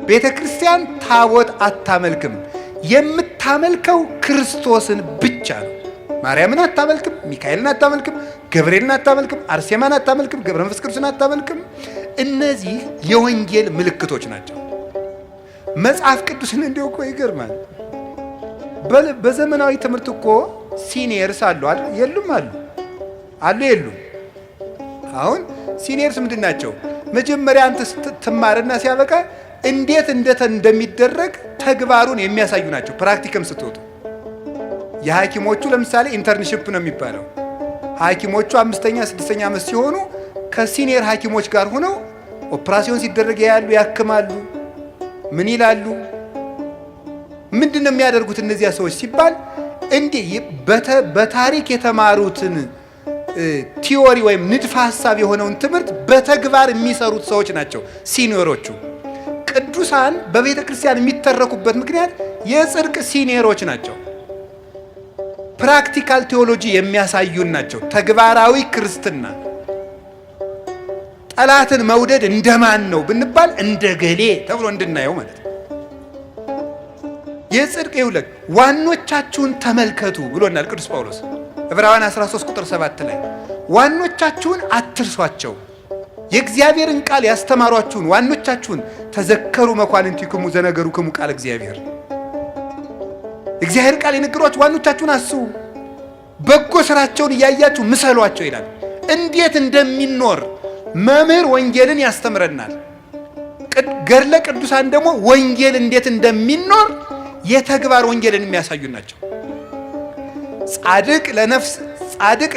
ቤተክርስቲያን ታቦት አታመልክም። የምታመልከው ክርስቶስን ብቻ ነው። ማርያምን አታመልክም፣ ሚካኤልን አታመልክም፣ ገብርኤልን አታመልክም፣ አርሴማን አታመልክም፣ ገብረ መንፈስ ቅዱስን አታመልክም። እነዚህ የወንጌል ምልክቶች ናቸው። መጽሐፍ ቅዱስን እንዲሁ እኮ ይገርማል። በዘመናዊ ትምህርት እኮ ሲኒየርስ አሉ አይደል? የሉም አሉ የሉም። አሁን ሲኒየርስ ምንድን ናቸው? መጀመሪያ አንተ ስትማርና ሲያበቃ እንዴት እንደሚደረግ ተግባሩን የሚያሳዩ ናቸው። ፕራክቲከም ስትወጡ የሐኪሞቹ ለምሳሌ ኢንተርንሺፕ ነው የሚባለው። ሐኪሞቹ 5ኛ 6ኛ ዓመት ሲሆኑ ከሲኒየር ሐኪሞች ጋር ሆነው ኦፕራሲዮን ሲደረግ ያያሉ፣ ያክማሉ። ምን ይላሉ? ምንድን ነው የሚያደርጉት እነዚያ ሰዎች ሲባል እንዲህ በታሪክ የተማሩትን ቲዮሪ ወይም ንድፈ ሐሳብ የሆነውን ትምህርት በተግባር የሚሰሩት ሰዎች ናቸው ሲኒየሮቹ። ቅዱሳን በቤተ ክርስቲያን የሚተረኩበት ምክንያት የጽድቅ ሲኒየሮች ናቸው። ፕራክቲካል ቴዎሎጂ የሚያሳዩን ናቸው። ተግባራዊ ክርስትና። ጠላትን መውደድ እንደማን ነው ብንባል እንደ ገሌ ተብሎ እንድናየው ማለት ነው። የጽድቅ ይውለቅ ዋኖቻችሁን ተመልከቱ ብሎናል ቅዱስ ጳውሎስ ዕብራውያን 13 ቁጥር 7 ላይ ዋኖቻችሁን አትርሷቸው፣ የእግዚአብሔርን ቃል ያስተማሯችሁን ዋኖቻችሁን ተዘከሩ መኳንንቲክሙ ዘነገሩክሙ ቃል እግዚአብሔር። እግዚአብሔር ቃል የነገሯችሁ ዋኖቻችሁን አስቡ፣ በጎ ስራቸውን እያያችሁ ምሰሏቸው ይላል። እንዴት እንደሚኖር መምህር ወንጌልን ያስተምረናል። ገድለ ቅዱሳን ደግሞ ወንጌል እንዴት እንደሚኖር የተግባር ወንጌልን የሚያሳዩ ናቸው። ጻድቅ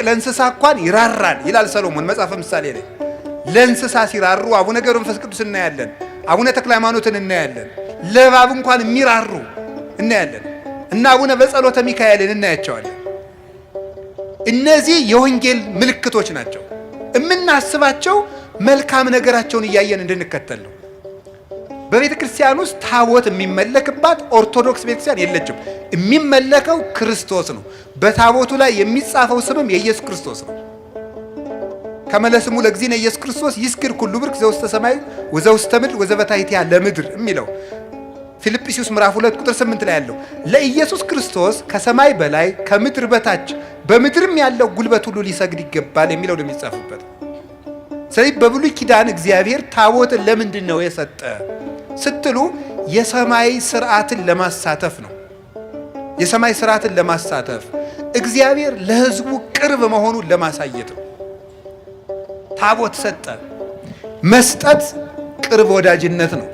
ለእንስሳ እንኳን ይራራል ይላል ሰሎሞን መጽሐፈ ምሳሌ ላይ። ለእንስሳ ሲራሩ አቡነ ገብረ መንፈስ ቅዱስ እናያለን፣ አቡነ ተክለ ሃይማኖትን እናያለን። ለእባብ እንኳን የሚራሩ እናያለን እና አቡነ በጸሎተ ሚካኤልን እናያቸዋለን። እነዚህ የወንጌል ምልክቶች ናቸው። የምናስባቸው መልካም ነገራቸውን እያየን እንድንከተል ነው። በቤተ ክርስቲያን ውስጥ ታቦት የሚመለክባት ኦርቶዶክስ ቤተክርስቲያን የለችም። የሚመለከው ክርስቶስ ነው። በታቦቱ ላይ የሚጻፈው ስምም የኢየሱስ ክርስቶስ ነው። ከመለስሙ ለግዚእነ ኢየሱስ ክርስቶስ ይስክር ኩሉ ብርክ ዘውስተ ሰማይ ወዘውስተ ምድር ወዘበታሕቲሃ ለምድር የሚለው ፊልጵስዩስ ምዕራፍ 2 ቁጥር 8 ላይ ያለው ለኢየሱስ ክርስቶስ ከሰማይ በላይ ከምድር በታች በምድርም ያለው ጉልበት ሁሉ ሊሰግድ ይገባል የሚለው ነው የሚጻፍበት። ስለዚህ በብሉይ ኪዳን እግዚአብሔር ታቦትን ለምንድን ነው የሰጠ ስትሉ የሰማይ ስርዓትን ለማሳተፍ ነው። የሰማይ ስርዓትን ለማሳተፍ እግዚአብሔር ለሕዝቡ ቅርብ መሆኑን ለማሳየት ነው። ታቦት ሰጠ። መስጠት ቅርብ ወዳጅነት ነው።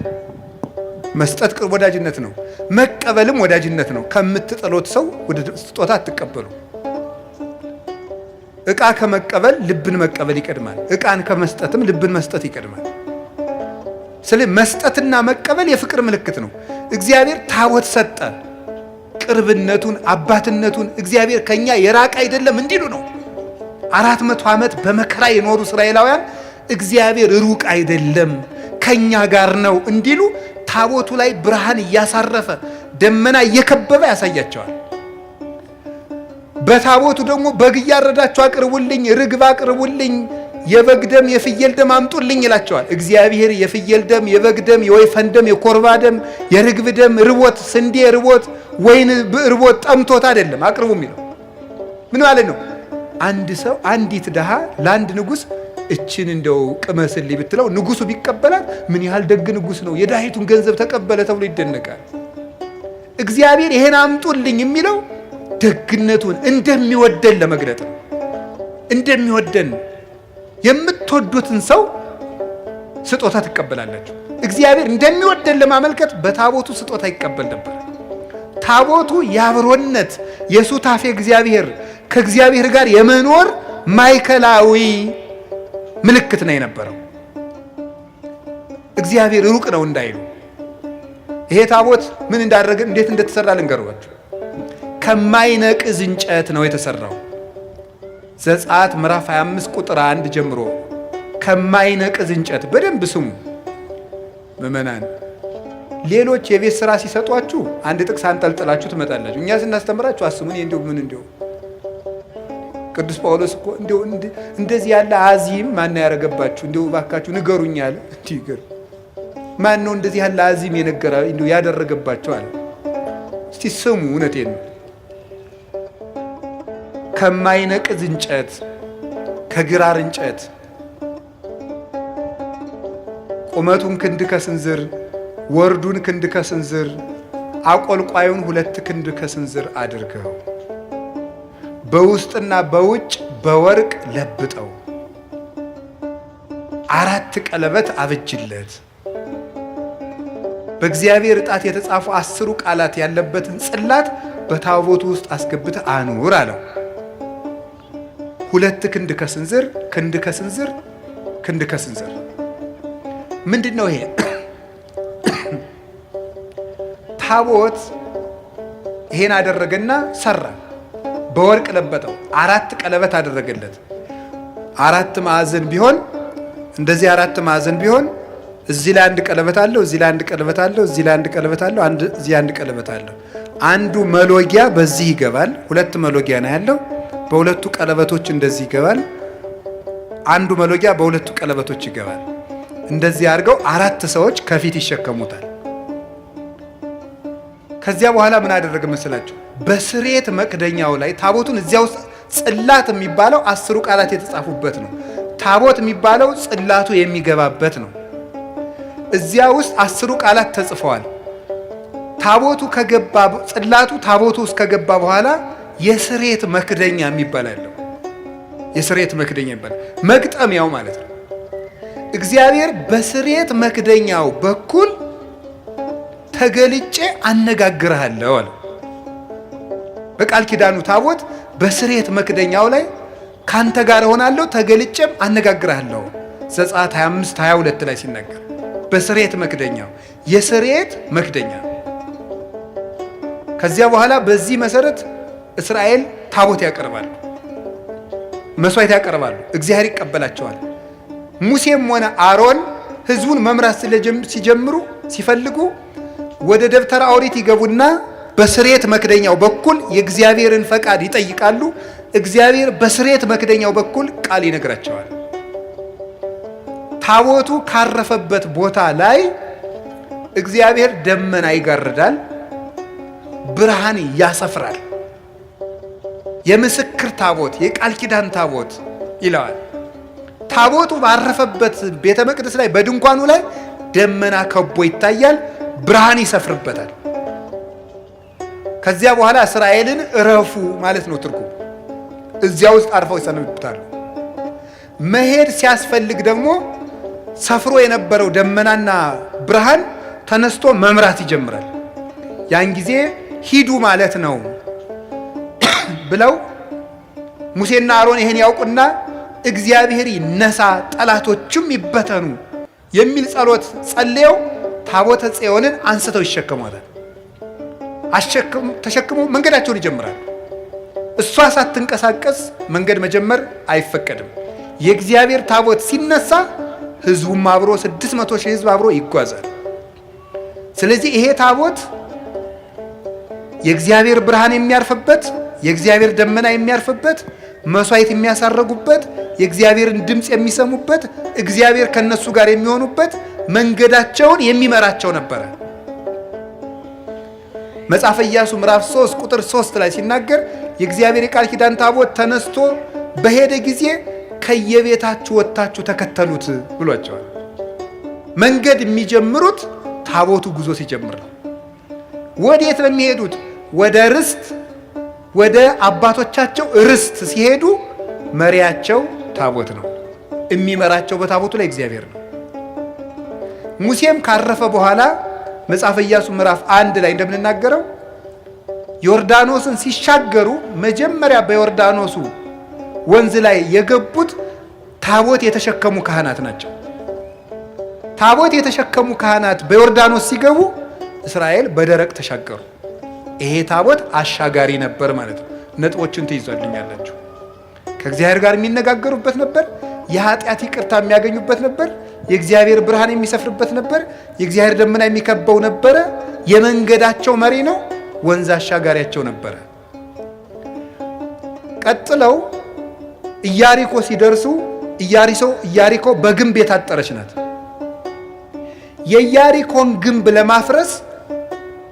መስጠት ቅርብ ወዳጅነት ነው። መቀበልም ወዳጅነት ነው። ከምትጠሉት ሰው ወደ ስጦታ አትቀበሉ። ዕቃ ከመቀበል ልብን መቀበል ይቀድማል። ዕቃን ከመስጠትም ልብን መስጠት ይቀድማል። ስለዚህ መስጠትና መቀበል የፍቅር ምልክት ነው። እግዚአብሔር ታቦት ሰጠ። ቅርብነቱን አባትነቱን እግዚአብሔር ከኛ የራቀ አይደለም እንዲሉ ነው። 400 ዓመት በመከራ የኖሩ እስራኤላውያን እግዚአብሔር ሩቅ አይደለም ከኛ ጋር ነው እንዲሉ ታቦቱ ላይ ብርሃን እያሳረፈ ደመና እየከበበ ያሳያቸዋል። በታቦቱ ደግሞ በግ እያረዳችሁ አቅርቡልኝ፣ ርግብ አቅርቡልኝ፣ የበግ ደም የፍየል ደም አምጡልኝ ይላቸዋል። እግዚአብሔር የፍየል ደም፣ የበግ ደም፣ የወይፈን ደም፣ የኮርባ ደም፣ የርግብ ደም ርቦት፣ ስንዴ ርቦት፣ ወይን ርቦት ጠምቶት አይደለም አቅርቡ የሚለው። ምን ማለት ነው? አንድ ሰው አንዲት ድሃ ለአንድ ንጉሥ እችን እንደው ቅመስልኝ ብትለው ንጉሱ ቢቀበላት ምን ያህል ደግ ንጉስ ነው፣ የድሃይቱን ገንዘብ ተቀበለ ተብሎ ይደነቃል። እግዚአብሔር ይሄን አምጡልኝ የሚለው ደግነቱን እንደሚወደን ለመግለጥ ነው። እንደሚወደን የምትወዱትን ሰው ስጦታ ትቀበላላችሁ። እግዚአብሔር እንደሚወደን ለማመልከት በታቦቱ ስጦታ ይቀበል ነበር። ታቦቱ የአብሮነት የሱታፌ እግዚአብሔር ከእግዚአብሔር ጋር የመኖር ማዕከላዊ ምልክት ነው የነበረው። እግዚአብሔር ሩቅ ነው እንዳይሉ። ይሄ ታቦት ምን እንዳደረገ እንዴት እንደተሰራ ልንገርባችሁ። ከማይነቅዝ እንጨት ነው የተሰራው። ዘጸአት ምዕራፍ 25 ቁጥር 1 ጀምሮ ከማይነቅዝ እንጨት። በደንብ ስሙ ምዕመናን። ሌሎች የቤት ስራ ሲሰጧችሁ አንድ ጥቅስ አንጠልጥላችሁ ትመጣላችሁ። እኛ ስናስተምራችሁ አስሙን እንዲሁ ምን እንዲሁ ቅዱስ ጳውሎስ እኮ እንዲሁ እንደዚህ ያለ አዚም ማን ያረጋባችሁ እንዲሁ ባካችሁ ንገሩኝ አለ። እንዲገር ማን ነው እንደዚህ ያለ አዚም የነገረ እንደው ያደረገባቸው አለ። እስቲ ስሙ፣ እውነቴን ነው። ከማይነቅዝ እንጨት ከግራር እንጨት ቁመቱን ክንድ ከስንዝር ወርዱን ክንድ ከስንዝር አቆልቋዩን 2 ክንድ ከስንዝር አድርገው በውስጥና በውጭ በወርቅ ለብጠው 4 ቀለበት አበጅለት። በእግዚአብሔር ዕጣት የተጻፉ 10 ቃላት ያለበትን ጽላት በታቦቱ ውስጥ አስገብተህ አኑር አለው። 2 ክንድ ከስንዝር ክንድ ከስንዝር ክንድ ከስንዝር ምንድነው ይሄ? ታቦት ይሄን አደረገና ሰራ፣ በወርቅ ለበጠው፣ 4 ቀለበት አደረገለት። 4 ማዕዘን ቢሆን እንደዚህ 4 ማዕዘን ቢሆን እዚህ ላይ 1 ቀለበት አለው፣ እዚህ ላይ 1 ቀለበት አለው፣ እዚህ ላይ 1 ቀለበት አለው፣ እዚህ 1 ቀለበት አለው። አንዱ መሎጊያ በዚህ ይገባል። 2 መሎጊያ ነው ያለው። በሁለቱ ቀለበቶች እንደዚህ ይገባል። አንዱ መሎጊያ በሁለቱ ቀለበቶች ይገባል። እንደዚህ አድርገው 4 ሰዎች ከፊት ይሸከሙታል። ከዚያ በኋላ ምን አደረገ መሰላችሁ? በስሬት መክደኛው ላይ ታቦቱን እዚያ ውስጥ ጽላት የሚባለው 10 ቃላት የተጻፉበት ነው። ታቦት የሚባለው ጽላቱ የሚገባበት ነው። እዚያ ውስጥ 10 ቃላት ተጽፈዋል። ታቦቱ ከገባ ጽላቱ ታቦቱ ውስጥ ከገባ በኋላ የስሬት መክደኛ የሚባል አለው። የስሬት መክደኛ ይባላል። መግጠሚያው ማለት ነው። እግዚአብሔር በስሬት መክደኛው በኩል ተገልጬ አነጋግርሃለሁ አለ። በቃል ኪዳኑ ታቦት በስሬት መክደኛው ላይ ካንተ ጋር ሆናለሁ ተገልጬም አነጋግርሃለሁ። ዘጸአት 25:22 ላይ ሲናገር በስሬት መክደኛው የስሬት መክደኛ። ከዚያ በኋላ በዚህ መሰረት እስራኤል ታቦት ያቀርባሉ፣ መስዋዕት ያቀርባሉ። እግዚአብሔር ይቀበላቸዋል። ሙሴም ሆነ አሮን ህዝቡን መምራት ሲጀምሩ ሲፈልጉ ወደ ደብተራ ኦሪት ይገቡና በስሬት መክደኛው በኩል የእግዚአብሔርን ፈቃድ ይጠይቃሉ። እግዚአብሔር በስሬት መክደኛው በኩል ቃል ይነግራቸዋል። ታቦቱ ካረፈበት ቦታ ላይ እግዚአብሔር ደመና ይጋርዳል፣ ብርሃን ያሰፍራል። የምስክር ታቦት የቃል ኪዳን ታቦት ይለዋል። ታቦቱ ባረፈበት ቤተ መቅደስ ላይ በድንኳኑ ላይ ደመና ከቦ ይታያል፣ ብርሃን ይሰፍርበታል። ከዚያ በኋላ እስራኤልን እረፉ ማለት ነው ትርጉም። እዚያ ውስጥ አርፈው ይሰነብታሉ። መሄድ ሲያስፈልግ ደግሞ ሰፍሮ የነበረው ደመናና ብርሃን ተነስቶ መምራት ይጀምራል። ያን ጊዜ ሂዱ ማለት ነው ብለው ሙሴና አሮን ይሄን ያውቁና እግዚአብሔር ይነሳ ጠላቶቹም ይበተኑ የሚል ጸሎት ጸልየው ታቦተ ጽዮንን አንስተው ይሸከሟታል። ተሸክሞ መንገዳቸውን ይጀምራል። እሷ ሳትንቀሳቀስ መንገድ መጀመር አይፈቀድም። የእግዚአብሔር ታቦት ሲነሳ ህዝቡም አብሮ 600 ሺህ ህዝብ አብሮ ይጓዛል። ስለዚህ ይሄ ታቦት የእግዚአብሔር ብርሃን የሚያርፍበት፣ የእግዚአብሔር ደመና የሚያርፍበት፣ መስዋዕት የሚያሳረጉበት፣ የእግዚአብሔርን ድምፅ የሚሰሙበት፣ እግዚአብሔር ከነሱ ጋር የሚሆኑበት፣ መንገዳቸውን የሚመራቸው ነበረ። መጽሐፈ ኢያሱ ምዕራፍ 3 ቁጥር 3 ላይ ሲናገር የእግዚአብሔር የቃል ኪዳን ታቦት ተነስቶ በሄደ ጊዜ ከየቤታችሁ ወጥታችሁ ተከተሉት ብሏቸዋል። መንገድ የሚጀምሩት ታቦቱ ጉዞ ሲጀምር ነው። ወዴት ነው የሚሄዱት? ወደ ርስት፣ ወደ አባቶቻቸው ርስት ሲሄዱ መሪያቸው ታቦት ነው። የሚመራቸው በታቦቱ ላይ እግዚአብሔር ነው። ሙሴም ካረፈ በኋላ መጽሐፈ ኢያሱ ምዕራፍ 1 ላይ እንደምንናገረው ዮርዳኖስን ሲሻገሩ መጀመሪያ በዮርዳኖሱ ወንዝ ላይ የገቡት ታቦት የተሸከሙ ካህናት ናቸው። ታቦት የተሸከሙ ካህናት በዮርዳኖስ ሲገቡ እስራኤል በደረቅ ተሻገሩ። ይሄ ታቦት አሻጋሪ ነበር ማለት ነው። ነጥቦችን ትይዟልኛላችሁ። ከእግዚአብሔር ጋር የሚነጋገሩበት ነበር። የኃጢአት ይቅርታ የሚያገኙበት ነበር። የእግዚአብሔር ብርሃን የሚሰፍርበት ነበር። የእግዚአብሔር ደመና የሚከበው ነበረ። የመንገዳቸው መሪ ነው። ወንዝ አሻጋሪያቸው ነበረ። ቀጥለው ኢያሪኮ ሲደርሱ ኢያሪኮ በግንብ የታጠረች ናት። የኢያሪኮን ግንብ ለማፍረስ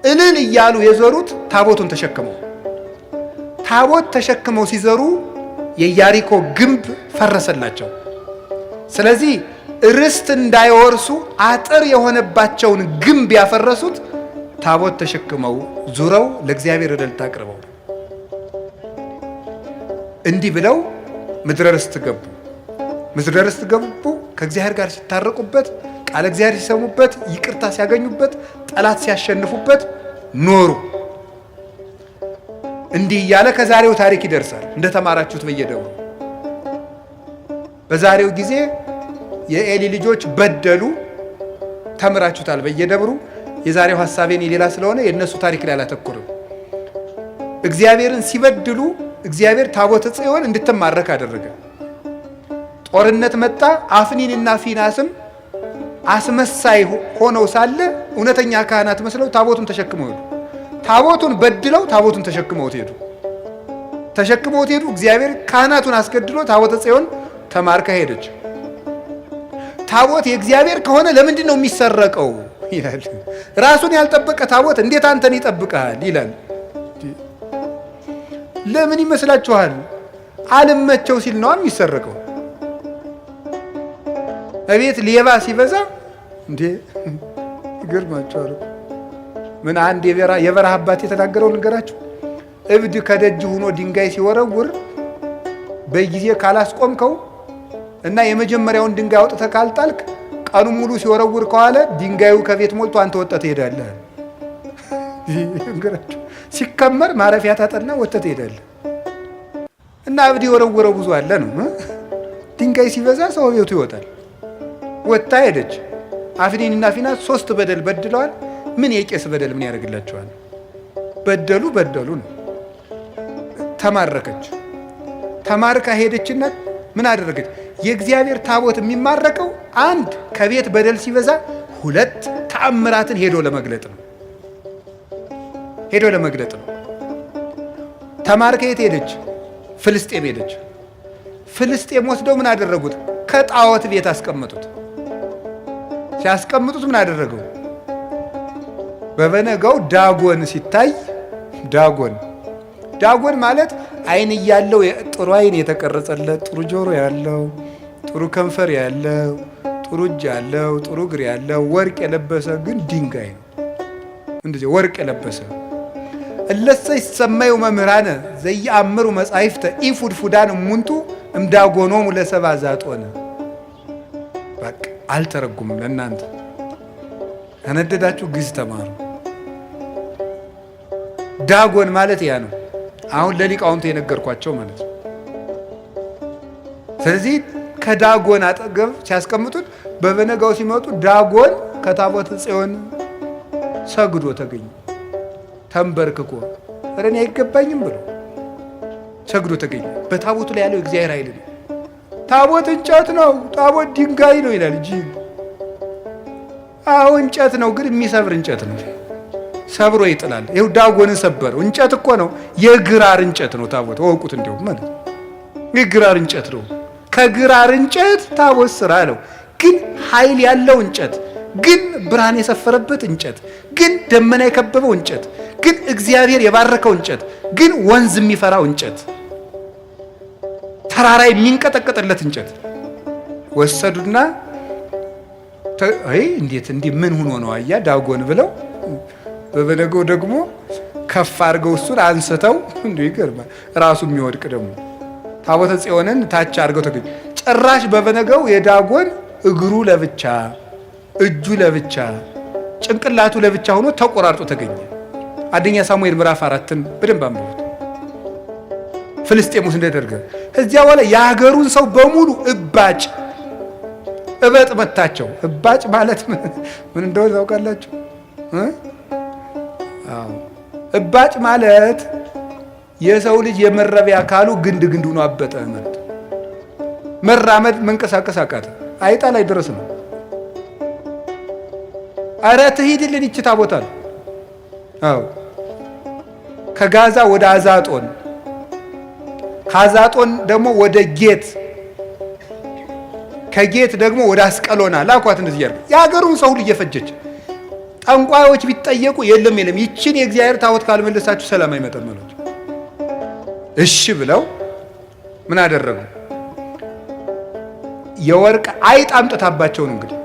እልል እያሉ የዞሩት ታቦቱን ተሸክመው። ታቦት ተሸክመው ሲዘሩ የኢያሪኮ ግንብ ፈረሰላቸው። ስለዚህ ርስት እንዳይወርሱ አጥር የሆነባቸውን ግንብ ያፈረሱት ታቦት ተሸክመው ዙረው ለእግዚአብሔር እልልታ አቅርበው እንዲህ ብለው ምድረ ርስት ገቡ። ምድረ ርስት ገቡ ከእግዚአብሔር ጋር ሲታረቁበት፣ ቃለ እግዚአብሔር ሲሰሙበት፣ ይቅርታ ሲያገኙበት፣ ጠላት ሲያሸንፉበት ኖሩ። እንዲህ እያለ ከዛሬው ታሪክ ይደርሳል። እንደተማራችሁት በየደብሩ በዛሬው ጊዜ የኤሊ ልጆች በደሉ፣ ተምራችሁታል በየደብሩ። የዛሬው ሐሳቤን ሌላ ስለሆነ የእነሱ ታሪክ ላይ አላተኩርም። እግዚአብሔርን ሲበድሉ እግዚአብሔር ታቦተ ጽዮን እንድትማረክ አደረገ። ጦርነት መጣ። አፍኒንና ፊናስም አስመሳይ ሆነው ሳለ እውነተኛ ካህናት መስለው ታቦቱን ተሸክመው ሄዱ። ታቦቱን በድለው ታቦቱን ተሸክመውት ሄዱ። እግዚአብሔር ካህናቱን አስገድሎ ታቦተ ጽዮን ተማርካ ሄደች። ታቦት የእግዚአብሔር ከሆነ ለምንድን ነው የሚሰረቀው ይላል። ራሱን ያልጠበቀ ታቦት እንዴት አንተን ይጠብቃል ይላል። ለምን ይመስላችኋል? አልመቸው ሲል ነው የሚሰረቀው። እቤት ሌባ ሲበዛ እንዴ ይገርማችኋል። ምን አንድ የበረሃ አባት የተናገረው ልንገራችሁ። እብድ ከደጅ ሆኖ ድንጋይ ሲወረውር በጊዜ ካላስቆምከው እና የመጀመሪያውን ድንጋይ አውጥተህ ካልጣልክ ቀኑ ሙሉ ሲወረውር ከዋለ ድንጋዩ ከቤት ሞልቶ አንተ ወጥተህ ትሄዳለህ። እንግራችሁ ሲከመር ማረፊያ ታጠና ወጥተህ ትሄዳለህ። እና እብድ የወረወረው ብዙ አለ ነው። ድንጋይ ሲበዛ ሰው ቤቱ ይወጣል። ወጥታ ሄደች። አፍኒንና ፊናስ 3 በደል በድለዋል። ምን የቄስ በደል ምን ያደርግላቸዋል? በደሉ ነው። ተማረከች። ተማርካ ሄደችና ምን አደረገች? የእግዚአብሔር ታቦት የሚማረከው አንድ ከቤት በደል ሲበዛ፣ 2 ተአምራትን ሄዶ ለመግለጥ ነው። ተማርካ የት ሄደች? ፍልስጤም ሄደች። ፍልስጤም ወስደው ምን አደረጉት? ከጣዖት ቤት አስቀመጡት። ሲያስቀምጡት ምን አደረገው? በበነጋው ዳጎን ሲታይ ዳጎን ማለት ዓይን እያለው ጥሩ ዓይን የተቀረጸለት፣ ጥሩ ጆሮ ያለው፣ ጥሩ ከንፈር ያለው፣ ጥሩ እጅ ያለው፣ ጥሩ እግር ያለው፣ ወርቅ የለበሰ ግን ድንጋይ ነው። እንደዚህ ወርቅ የለበሰ እለሰ ይሰማዩ መምህራነ ዘየአምሩ መጻሕፍተ ኢፉድፉዳን እሙንቱ እምዳጎኖሙ ለሰብአ ዛጦነ። በቃ አልተረጉምም ለእናንተ ከነደዳችሁ ግዕዝ ተማሩ። ዳጎን ማለት ያ ነው። አሁን ለሊቃውንቱ የነገርኳቸው ማለት ነው። ስለዚህ ከዳጎን አጠገብ ሲያስቀምጡት በበነጋው ሲመጡ ዳጎን ከታቦተ ጽዮን ሰግዶ ተገኘ። ተንበርክኮ ኧረ እኔ አይገባኝም ብሎ ሰግዶ ተገኘ። በታቦቱ ላይ ያለው እግዚአብሔር ኃይል ነው። ታቦት እንጨት ነው፣ ታቦት ድንጋይ ነው ይላል እንጂ አዎ እንጨት ነው፣ ግን የሚሰብር እንጨት ነው። ሰብሮ ይጥላል። ይኸው ዳጎንን ሰበረው። እንጨት እኮ ነው፣ የግራር እንጨት ነው ታቦት። ወቁት እንዲያው ማለት የግራር እንጨት ነው። ከግራር እንጨት ታቦት ስራ አለው። ግን ኃይል ያለው እንጨት፣ ግን ብርሃን የሰፈረበት እንጨት፣ ግን ደመና የከበበው እንጨት፣ ግን እግዚአብሔር የባረከው እንጨት፣ ግን ወንዝ የሚፈራው እንጨት፣ ተራራ የሚንቀጠቀጥለት እንጨት ወሰዱና እንዴት እንዲህ ምን ሆኖ ነው አያ ዳጎን ብለው በበነጋው ደግሞ ከፍ አድርገው እሱን አንስተው እንዲህ ይገርማል። ራሱ የሚወድቅ ደግሞ ታቦተ ጽዮንን ታች አድርገው ተገኘ። ጭራሽ በበነጋው የዳጎን እግሩ ለብቻ፣ እጁ ለብቻ፣ ጭንቅላቱ ለብቻ ሆኖ ተቆራርጦ ተገኘ። አንደኛ ሳሙኤል ምዕራፍ 4ን በደንብ አንብቡት። ፍልስጤም ውስጥ እንደደረገ እዚያ በኋላ የሀገሩን ሰው በሙሉ እበጥ መታቸው። እባጭ ማለት ምን እንደሆነ ታውቃላችሁ? እባጭ ማለት የሰው ልጅ የመረቢያ አካሉ ግንድ ሆኖ አበጠ ማለት። መራመድ መንቀሳቀስ አቃተ። አይጣ ላይ ድረስ ነው። አረ ትሂድልን ይችታ ቦታ ነው። አዎ ከጋዛ ወደ አዛጦን፣ ከአዛጦን ደግሞ ወደ ጌት፣ ከጌት ደግሞ ወደ አስቀሎና ላኳት። እንደዚህ ያርግ የሀገሩን ሰው ሁሉ እየፈጀች ጠንቋዮች ቢጠየቁ የለም ይችን የእግዚአብሔር ታቦት ካልመለሳችሁ ሰላም አይመጣም አሉት። እሺ ብለው ምን አደረጉ? የወርቅ አይጥ አምጥታባቸው ነው። እንግዲህ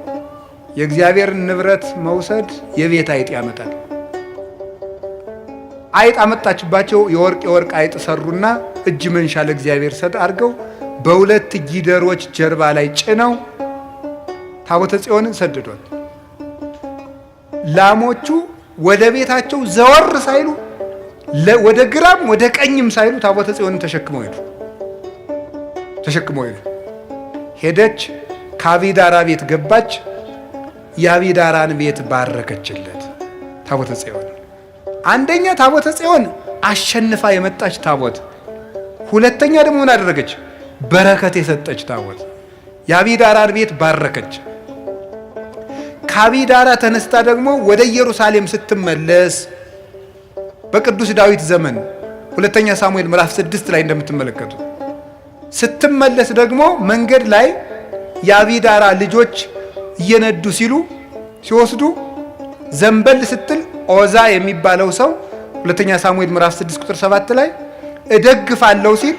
የእግዚአብሔርን ንብረት መውሰድ የቤት አይጥ ያመጣል። አይጥ አመጣችባቸው። የወርቅ አይጥ ሰሩና እጅ መንሻ ለእግዚአብሔር ሰጥ አድርገው በሁለት ጊደሮች ጀርባ ላይ ጭነው ታቦተ ጽዮንን ሰደዷል። ላሞቹ ወደ ቤታቸው ዘወር ሳይሉ ወደ ግራም ወደ ቀኝም ሳይሉ ታቦተ ጽዮንን ተሸክመው ሄዱ። ሄደች፣ ከአቢዳራ ቤት ገባች። የአቢዳራን ቤት ባረከችለት ታቦተ ጽዮን። አንደኛ ታቦተ ጽዮን አሸንፋ የመጣች ታቦት፣ ሁለተኛ ደግሞ ምን አደረገች? በረከት የሰጠች ታቦት። የአቢዳራን ቤት ባረከች። ከአቢዳራ ተነስታ ደግሞ ወደ ኢየሩሳሌም ስትመለስ በቅዱስ ዳዊት ዘመን ሁለተኛ ሳሙኤል ምዕራፍ 6 ላይ እንደምትመለከቱ ስትመለስ ደግሞ መንገድ ላይ የአቢዳራ ልጆች እየነዱ ሲወስዱ ዘንበል ስትል ኦዛ የሚባለው ሰው ሁለተኛ ሳሙኤል ምዕራፍ 6 ቁጥር 7 ላይ እደግፋለሁ ሲል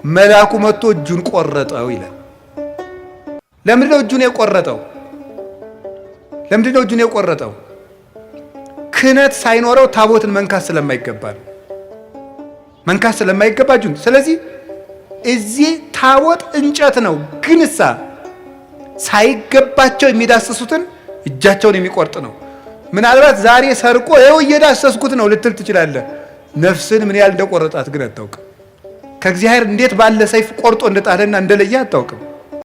መልአኩ መጥቶ እጁን ቆረጠው ይላል። ለምንድነው እጁን የቆረጠው? ክህነት ሳይኖረው ታቦትን መንካት ስለማይገባ ነው። እጁን። ስለዚህ እዚህ ታቦት እንጨት ነው፣ ግን ሳይገባቸው የሚዳስሱትን እጃቸውን የሚቆርጥ ነው። ምናልባት ዛሬ ሰርቆ ይኸው እየዳሰስኩት ነው ልትል ትችላለህ። ነፍስን ምን ያህል እንደቆረጣት ግን አታውቅም። ከእግዚአብሔር እንዴት ባለ ሰይፍ ቆርጦ እንደጣለና እንደለየ አታውቅም።